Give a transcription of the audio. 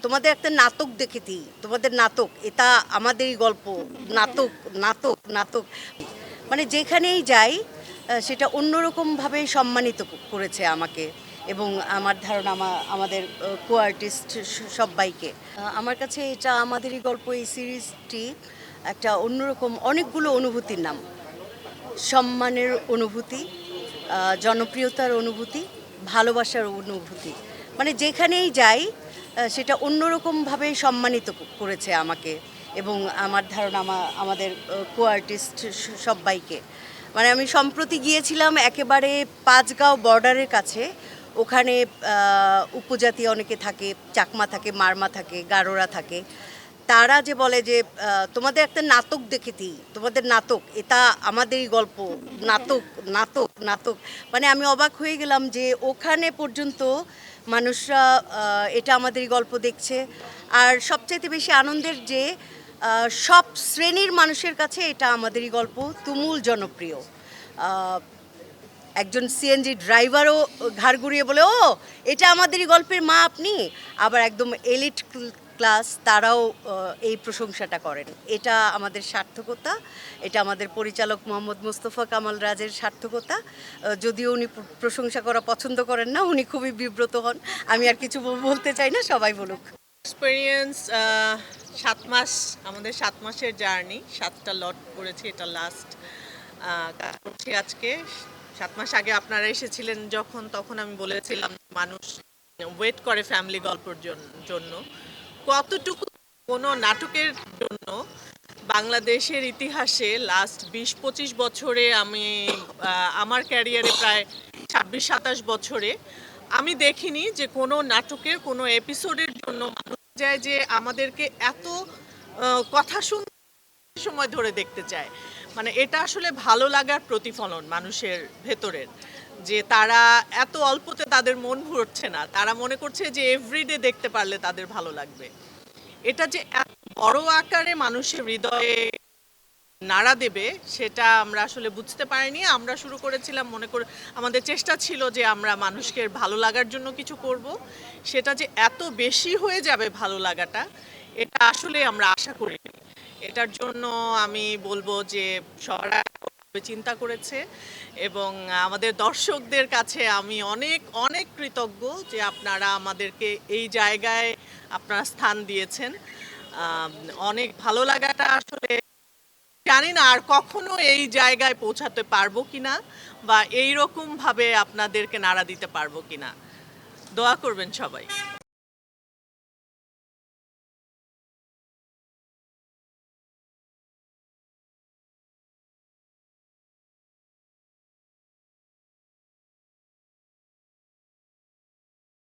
তোমাদের একটা নাটক দেখেছি, তোমাদের নাটক এটা আমাদেরই গল্প, নাটক নাটক নাটক, মানে যেখানেই যাই সেটা অন্যরকমভাবে সম্মানিত করেছে আমাকে এবং আমার ধারণা আমাদের কো আর্টিস্ট সবাইকে। আমার কাছে এটা আমাদেরই গল্প, এই সিরিজটি একটা অন্যরকম অনেকগুলো অনুভূতির নাম। সম্মানের অনুভূতি, জনপ্রিয়তার অনুভূতি, ভালোবাসার অনুভূতি, মানে যেখানেই যাই সেটা অন্যরকমভাবে সম্মানিত করেছে আমাকে এবং আমার ধারণা আমাদের কো আর্টিস্ট সবাইকে। মানে আমি সম্প্রতি গিয়েছিলাম একেবারে পাঁচগাঁও বর্ডারের কাছে। ওখানে উপজাতি অনেকে থাকে, চাকমা থাকে, মারমা থাকে, গারোরা থাকে। তারা যে বলে যে তোমাদের একটা নাটক দেখেছি, তোমাদের নাটক এটা আমাদেরই গল্প, নাটক নাটক নাটক, মানে আমি অবাক হয়ে গেলাম যে ওখানে পর্যন্ত মানুষরা এটা আমাদেরই গল্প দেখছে। আর সবচাইতে বেশি আনন্দের যে সব শ্রেণীর মানুষের কাছে এটা আমাদেরই গল্প তুমুল জনপ্রিয়। একজন সিএনজি ড্রাইভারও ঘাড় ঘুরিয়ে বলে, ও এটা আমাদেরই গল্পের মা আপনি। আবার একদম এলিট ক্লাস তারাও এই প্রশংসাটা করেন। এটা আমাদের সার্থকতা, এটা আমাদের পরিচালক মোহাম্মদ মোস্তফা কামাল রাজের সার্থকতা। যদিও উনি প্রশংসা করা পছন্দ করেন না, উনি খুবই বিব্রত হন। আমি আর কিছু বলতে চাই না, সবাই বলুক। এক্সপেরিয়েন্স ৭ মাস, আমাদের ৭ মাসের জার্নি, ৭টা লট করেছি, এটা লাস্ট কাজ করছি আজকে। ৭ মাস আগে আপনারা এসেছিলেন যখন, তখন আমি বলেছিলাম মানুষ ওয়েট করে ফ্যামিলি গল্পের জন্য। কতটুকু কোনো নাটকের জন্য বাংলাদেশের ইতিহাসে লাস্ট ২০-২৫ বছরে আমি আমার ক্যারিয়ারে প্রায় ২৬-২৭ বছরে আমি দেখিনি যে কোনো নাটকের কোনো এপিসোডের জন্য মানুষ যায় যে আমাদেরকে এত কথা শুনতে সময় ধরে দেখতে চায়। মানে এটা আসলে ভালো লাগার প্রতিফলন মানুষের ভেতরের, যে তারা এত অল্পতে তাদের মন ভরছে না, তারা মনে করছে যে এভরিডে দেখতে পারলে তাদের ভালো লাগবে। এটা যে এত বড় আকারে মানুষের হৃদয়ে নাড়া দেবে সেটা আমরা আসলে বুঝতে পারিনি। আমরা শুরু করেছিলাম মনে করে, আমাদের চেষ্টা ছিল যে আমরা মানুষকে ভালো লাগার জন্য কিছু করব। সেটা যে এত বেশি হয়ে যাবে ভালো লাগাটা, এটা আসলে আমরা আশা করিনি। এটার জন্য আমি বলবো যে সবাই চিন্তা করেছে এবং আমাদের দর্শকদের কাছে আমি অনেক অনেক কৃতজ্ঞ যে আপনারা আমাদেরকে এই জায়গায় আপনারা স্থান দিয়েছেন। অনেক ভালো লাগাটা আসলে জানি না আর কখনো এই জায়গায় পৌঁছাতে পারবো কিনা বা এই রকম ভাবে আপনাদেরকে নাড়া দিতে পারবো কিনা। দোয়া করবেন সবাই।